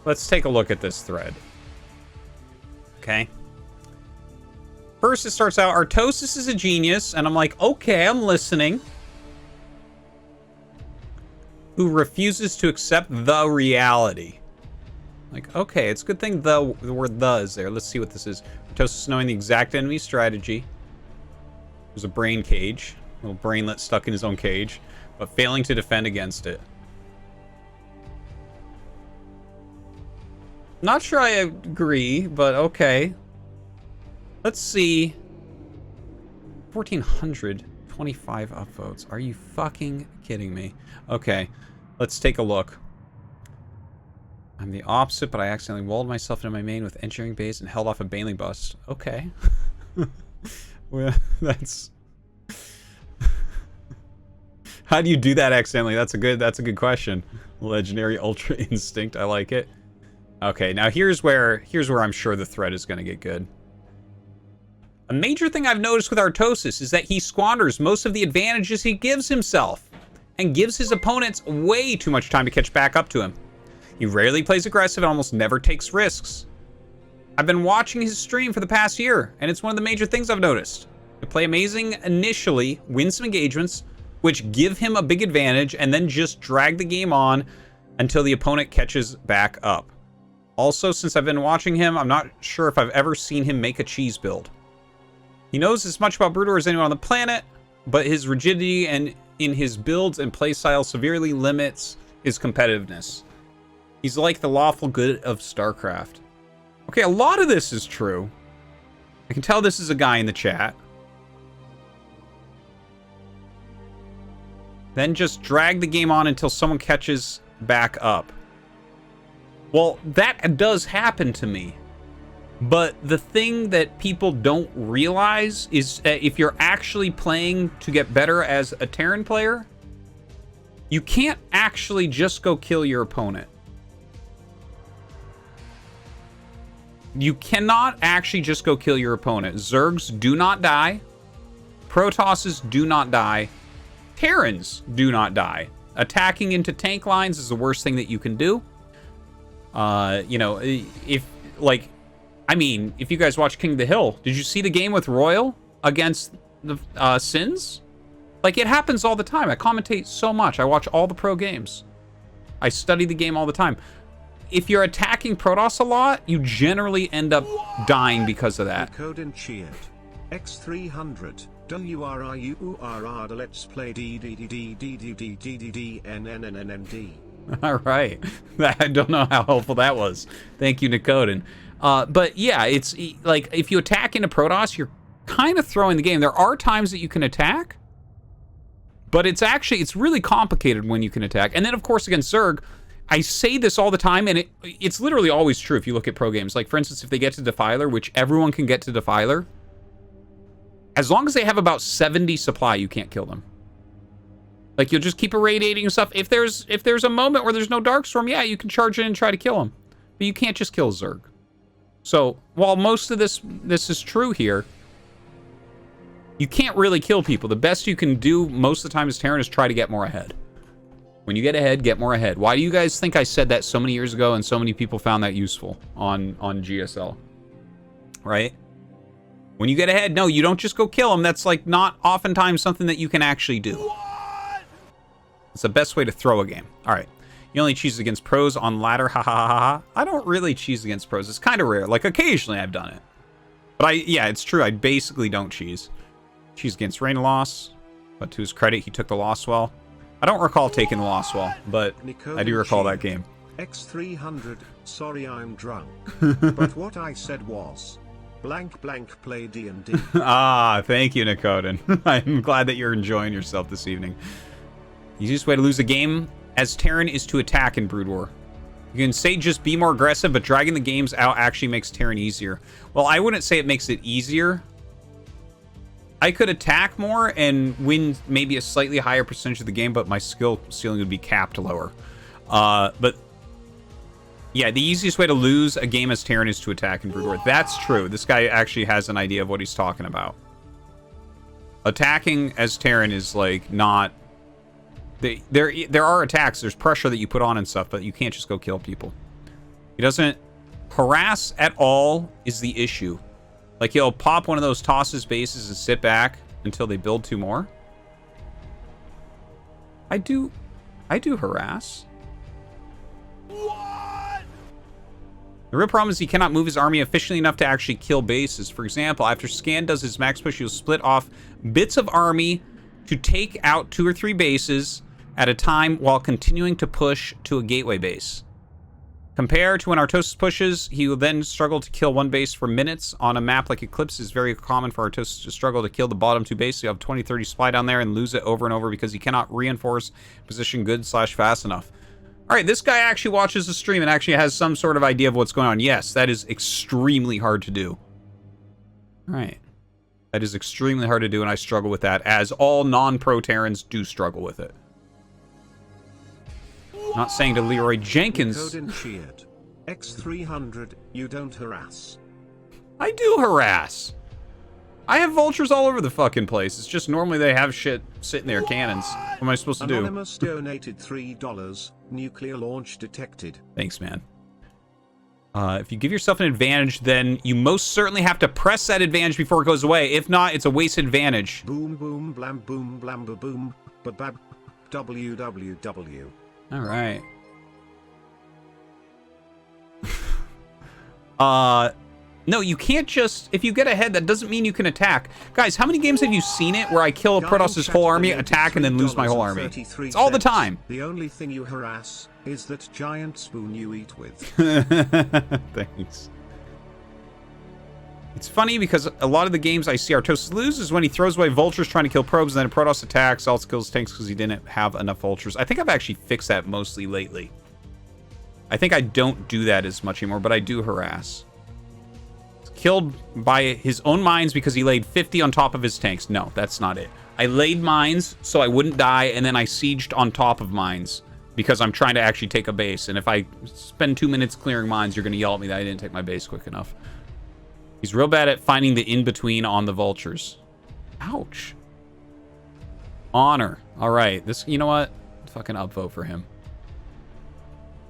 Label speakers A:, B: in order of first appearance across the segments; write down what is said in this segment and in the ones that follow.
A: let's take a look at this thread. Okay. First, it starts out, Artosis is a genius, and I'm like, okay, I'm listening. Who refuses to accept the reality. Like, okay, it's a good thing the word "the" is there. Let's see what this is. Artosis knowing the exact enemy strategy. There's a brain cage. A little brainlet stuck in his own cage, but failing to defend against it. Not sure I agree, but okay. Let's see. 1,425 upvotes. Are you fucking kidding me? Okay, let's take a look. I'm the opposite, but I accidentally walled myself into my main with engineering base and held off a Baneling bust. Okay. Well, that's... How do you do that accidentally? That's a good question. Legendary Ultra Instinct. I like it. Okay, now here's where I'm sure the thread is going to get good. A major thing I've noticed with Artosis is that he squanders most of the advantages he gives himself and gives his opponents way too much time to catch back up to him. He rarely plays aggressive and almost never takes risks. I've been watching his stream for the past year, and it's one of the major things I've noticed. He'll play amazing initially, win some engagements, which give him a big advantage, and then just drag the game on until the opponent catches back up. Also, since I've been watching him, I'm not sure if I've ever seen him make a cheese build. He knows as much about Brood War as anyone on the planet, but his rigidity and in his builds and playstyle severely limits his competitiveness. He's like the lawful good of StarCraft. Okay, a lot of this is true. I can tell this is a guy in the chat. Then just drag the game on until someone catches back up. Well, that does happen to me. But the thing that people don't realize is if you're actually playing to get better as a Terran player, you can't actually just go kill your opponent. You cannot actually just go kill your opponent. Zergs do not die. Protosses do not die. Terrans do not die. Attacking into tank lines is the worst thing that you can do. You know, if, like... I mean, if you guys watch King of the Hill, did you see the game with Royal against the Sins? Like, it happens all the time. I commentate so much. I watch all the pro games. I study the game all the time. If you're attacking Protoss a lot, you generally end up dying because of that.
B: Code and cheered. X300. WRIURR let's play DDDDDDDDDDNNNND.
A: All right. I don't know how helpful that was. Thank you, Nicoden. But yeah, it's like if you attack into Protoss, you're kind of throwing the game. There are times that you can attack, but it's really complicated when you can attack. And then of course against Zerg, I say this all the time, and it's literally always true if you look at pro games. Like for instance, if they get to Defiler, which everyone can get to Defiler, as long as they have about 70 supply, you can't kill them. Like you'll just keep irradiating and stuff. If there's a moment where there's no Darkstorm, yeah, you can charge in and try to kill them, but you can't just kill Zerg. So, while most of this is true here, you can't really kill people. The best you can do most of the time as Terran is try to get more ahead. When you get ahead, get more ahead. Why do you guys think I said that so many years ago and so many people found that useful on GSL? Right? When you get ahead, no, you don't just go kill them. That's like not oftentimes something that you can actually do. What? It's the best way to throw a game. All right. You only cheese against pros on ladder, ha ha ha ha. I don't really cheese against pros. It's kind of rare. Like, occasionally I've done it. But yeah, it's true. I basically don't cheese. Cheese against rain loss. But to his credit, he took the loss well. I don't recall taking the loss well, but I do recall that game.
B: X300, sorry I'm drunk. But what I said was, blank blank play D&D.
A: Ah, thank you, Nicoden. I'm glad that you're enjoying yourself this evening. The easiest way to lose a game as Terran is to attack in Brood War. You can say just be more aggressive, but dragging the games out actually makes Terran easier. Well, I wouldn't say it makes it easier. I could attack more and win maybe a slightly higher percentage of the game, but my skill ceiling would be capped lower. But yeah, the easiest way to lose a game as Terran is to attack in Brood War. That's true. This guy actually has an idea of what he's talking about. Attacking as Terran is like not... There are attacks, there's pressure that you put on and stuff, but you can't just go kill people. He doesn't harass at all is the issue. Like, he'll pop one of those tosses bases and sit back until they build 2 more. I do harass.
C: What?
A: The real problem is he cannot move his army efficiently enough to actually kill bases. For example, after Scan does his max push, he'll split off bits of army to take out 2 or 3 bases at a time while continuing to push to a gateway base. Compared to when Artosis pushes, he will then struggle to kill 1 base for minutes. On a map like Eclipse, it's very common for Artosis to struggle to kill the bottom 2 bases. You have 20-30 supply down there and lose it over and over because he cannot reinforce position good/fast enough. All right, this guy actually watches the stream and actually has some sort of idea of what's going on. Yes, that is extremely hard to do. All right. That is extremely hard to do, and I struggle with that, as all non-pro Terrans do struggle with it. Not saying to Leroy Jenkins.
B: X300, you don't harass.
A: I do harass. I have vultures all over the fucking place. It's just normally they have shit sitting there, cannons. What am I supposed to do?
B: Anonymous donated $3. Nuclear launch detected.
A: Thanks, man. If you give yourself an advantage, then you most certainly have to press that advantage before it goes away. If not, it's a wasted advantage.
B: Boom boom blam boom blam ba boom ba bab www.
A: All right. No, you can't just... If you get ahead, that doesn't mean you can attack. Guys, how many games have you seen it where I kill a Protoss' whole army, attack, and then lose my whole army? It's all the time.
B: The only thing you harass is that giant spoon you eat with.
A: Thanks. It's funny because a lot of the games I see Artosis lose is when he throws away vultures trying to kill probes, and then a Protoss attacks, also kills tanks because he didn't have enough vultures. I think I've actually fixed that mostly lately. I think I don't do that as much anymore, but I do harass. He's killed by his own mines because he laid 50 on top of his tanks. No, that's not it. I laid mines so I wouldn't die, and then I sieged on top of mines because I'm trying to actually take a base. And if I spend 2 minutes clearing mines, you're going to yell at me that I didn't take my base quick enough. He's real bad at finding the in-between on the vultures. Ouch. Honor. All right. This, you know what? Fucking upvote for him.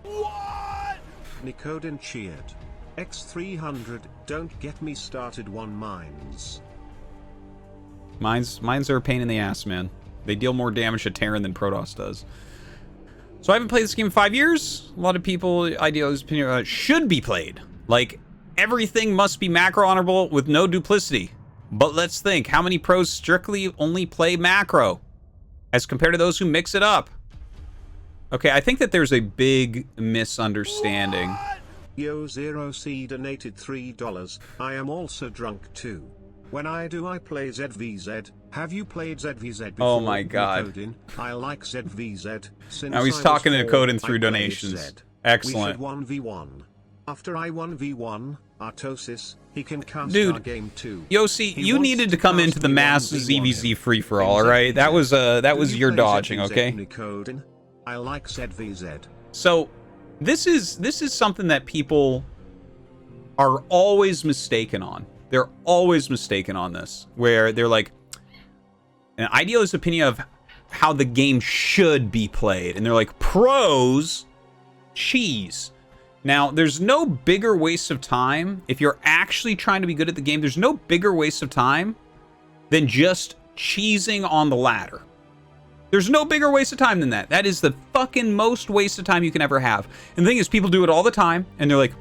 C: What?
B: Nicodin cheered. X300, don't get me started on mines.
A: Mines are a pain in the ass, man. They deal more damage to Terran than Protoss does. So I haven't played this game in 5 years. A lot of people, ideologies, opinion, should be played. Like, everything must be macro honorable with no duplicity. But let's think, how many pros strictly only play macro as compared to those who mix it up? Okay, I think that there's a big misunderstanding.
B: Yo Zero C donated $3. I am also drunk too. When I do, I play ZVZ. Have you played ZVZ before?
A: Oh my god.
B: Nicodin? I like ZVZ. Since
A: Now he's
B: I
A: talking
B: was
A: to
B: 4,
A: Nicodin through
B: I played
A: donations.
B: Z.
A: Excellent.
B: We should 1v1. After I 1v1, Artosis, he can cast
A: Dude,
B: our game too.
A: Yossi,
B: He
A: you
B: wants
A: needed to come
B: cast
A: into the
B: me
A: mass
B: 1v1
A: ZVZ
B: him.
A: free-for-all, alright? That was
B: Do you
A: your
B: play
A: dodging,
B: ZVZ,
A: okay?
B: Nicodin? I like ZVZ.
A: So, this is something that people are always mistaken on. They're always mistaken on this, where they're like, an idealist opinion of how the game should be played, and they're like, pros, cheese. Now, there's no bigger waste of time. If you're actually trying to be good at the game, there's no bigger waste of time than just cheesing on the ladder. There's no bigger waste of time than that. That is the fucking most waste of time you can ever have. And the thing is, people do it all the time, and they're like,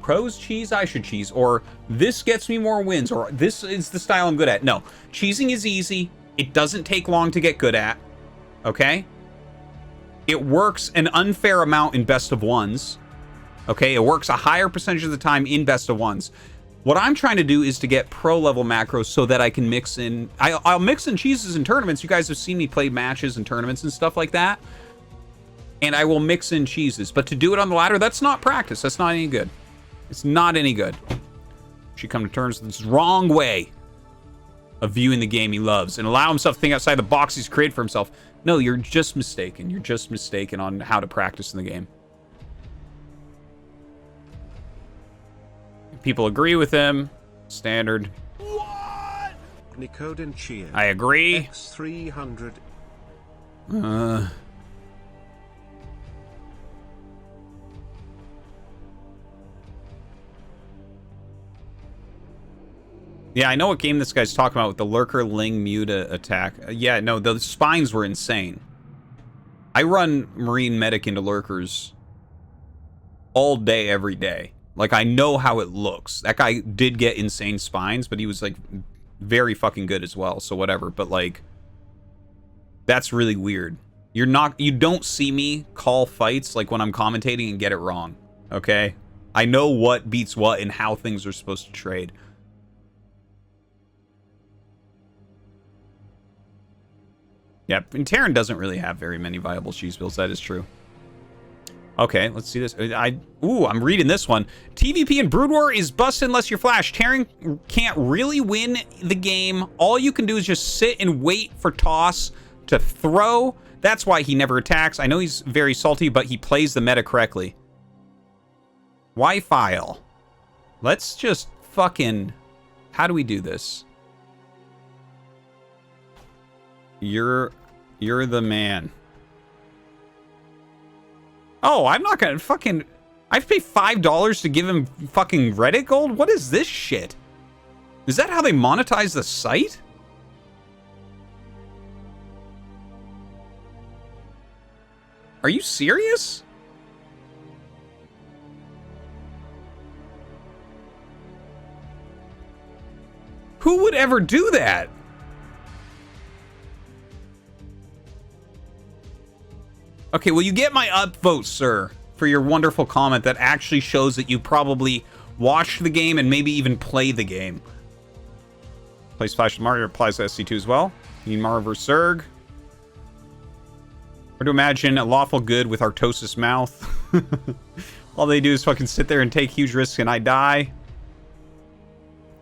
A: pros cheese, I should cheese, or this gets me more wins, or this is the style I'm good at. No, cheesing is easy. It doesn't take long to get good at, okay? It works an unfair amount in best of ones, okay? It works a higher percentage of the time in best of ones. What I'm trying to do is to get pro level macros so that I can mix in, I'll mix in cheeses in tournaments. You guys have seen me play matches and tournaments and stuff like that. And I will mix in cheeses, but to do it on the ladder, that's not practice. That's not any good. It's not any good. Should come to terms with this wrong way of viewing the game he loves and allow himself to think outside the box he's created for himself. No, you're just mistaken. You're just mistaken on how to practice in the game. People agree with him. Standard.
C: What?
B: Nicodin cheered.
A: I agree.
B: X300.
A: Yeah, I know what game this guy's talking about with the Lurker Ling Muta attack. Yeah, no, the spines were insane. I run Marine Medic into Lurkers all day, every day. Like, I know how it looks. That guy did get insane spines, but he was, like, very fucking good as well, so whatever. But, like, that's really weird. You don't see me call fights, like, when I'm commentating and get it wrong, okay? I know what beats what and how things are supposed to trade. Yeah, and Terran doesn't really have very many viable cheese builds, that is true. Okay, let's see this. I'm reading this one. TVP in Brood War is busted unless you're Flash. Terran can't really win the game. All you can do is just sit and wait for Toss to throw. That's why he never attacks. I know he's very salty, but he plays the meta correctly. Why file? Let's just fucking... How do we do this? You're the man. Oh, I'm not gonna fucking... I have to pay $5 to give him fucking Reddit gold? What is this shit? Is that how they monetize the site? Are you serious? Who would ever do that? Okay, well, you get my upvote, sir, for your wonderful comment that actually shows that you probably watched the game and maybe even played the game. Plays Flash Mario, applies to SC2 as well. You need Mario vs. Zerg. Or to imagine a lawful good with Artosis mouth. All they do is fucking sit there and take huge risks and I die.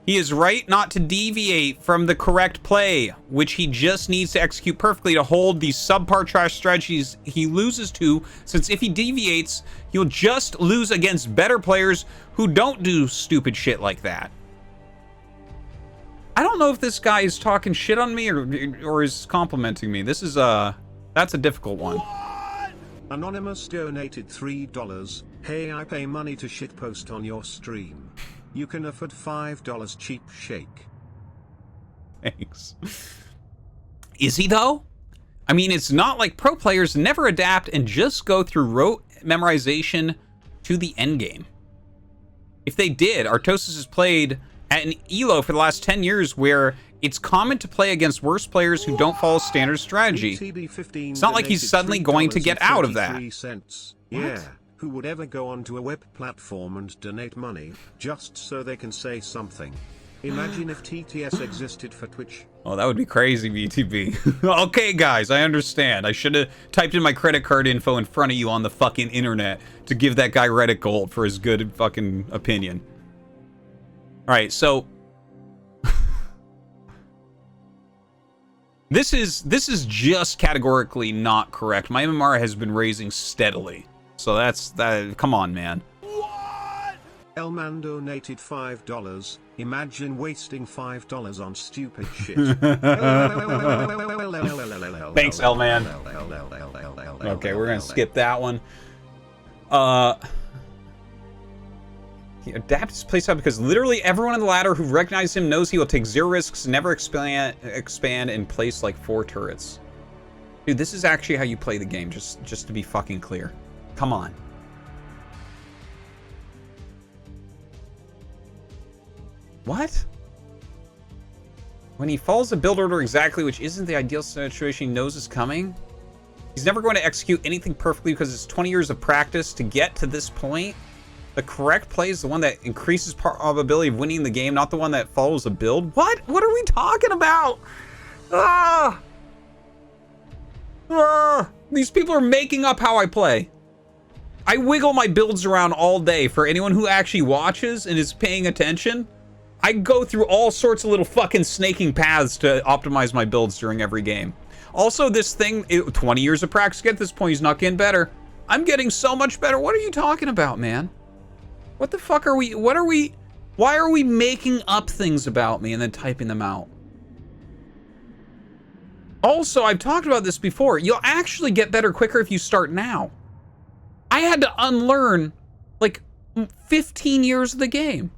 A: He is right not to deviate from the correct play, which he just needs to execute perfectly to hold these subpar trash strategies he loses to, since if he deviates, he'll just lose against better players who don't do stupid shit like that. I don't know if this guy is talking shit on me or is complimenting me. This is, that's a difficult one.
B: What? Anonymous donated $3. Hey, I pay money to shitpost on your stream. You can afford $5 cheap shake.
A: Thanks. Is he, though? I mean, it's not like pro players never adapt and just go through rote memorization to the endgame. If they did, Artosis has played at an ELO for the last 10 years where it's common to play against worse players who don't follow standard strategy. It's not like he's suddenly going to get out of that.
B: Yeah. Who would ever go onto a web platform and donate money, just so they can say something? Imagine if TTS existed for Twitch.
A: Oh, that would be crazy, BTB. Okay, guys, I understand. I should have typed in my credit card info in front of you on the fucking internet to give that guy Reddit gold for his good fucking opinion. Alright, so... This is just categorically not correct. My MMR has been raising steadily. So that's that. Come on, man.
B: What? Elman donated $5. Imagine wasting $5 on stupid shit.
A: Thanks, Elman. Okay, we're gonna skip that one. He adapted his playstyle because literally everyone on the ladder who recognizes him knows he will take zero risks, never expand, and place like 4 turrets. Dude, this is actually how you play the game. Just to be fucking clear. Come on. What? When he follows the build order exactly, which isn't the ideal situation he knows is coming, he's never going to execute anything perfectly because it's 20 years of practice to get to this point. The correct play is the one that increases probability of winning the game, not the one that follows a build. What? What are we talking about? These people are making up how I play. I wiggle my builds around all day. For anyone who actually watches and is paying attention, I go through all sorts of little fucking snaking paths to optimize my builds during every game. Also, this thing, 20 years of practice, at this point, he's not getting better. I'm getting so much better. What are you talking about, man? What the fuck are we, why are we making up things about me and then typing them out? Also, I've talked about this before. You'll actually get better quicker if you start now. I had to unlearn like 15 years of the game.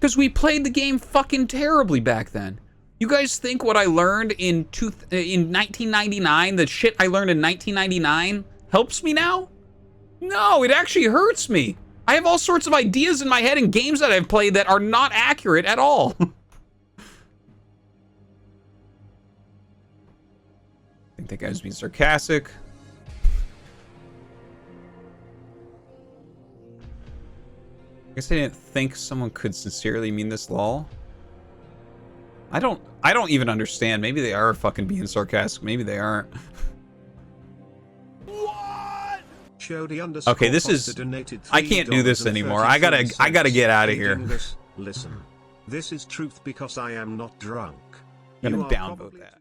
A: Because we played the game fucking terribly back then. You guys think what I learned in 1999, the shit I learned in 1999, helps me now? No, it actually hurts me. I have all sorts of ideas in my head and games that I've played that are not accurate at all. I think that guy's being sarcastic. I guess I didn't think someone could sincerely mean this, lol. I don't even understand. Maybe they are fucking being sarcastic. Maybe they aren't.
B: What?
A: Okay, this is... I can't do this anymore. I gotta get out of here.
B: Listen. This is truth because I am not drunk.
A: I'm gonna downvote that.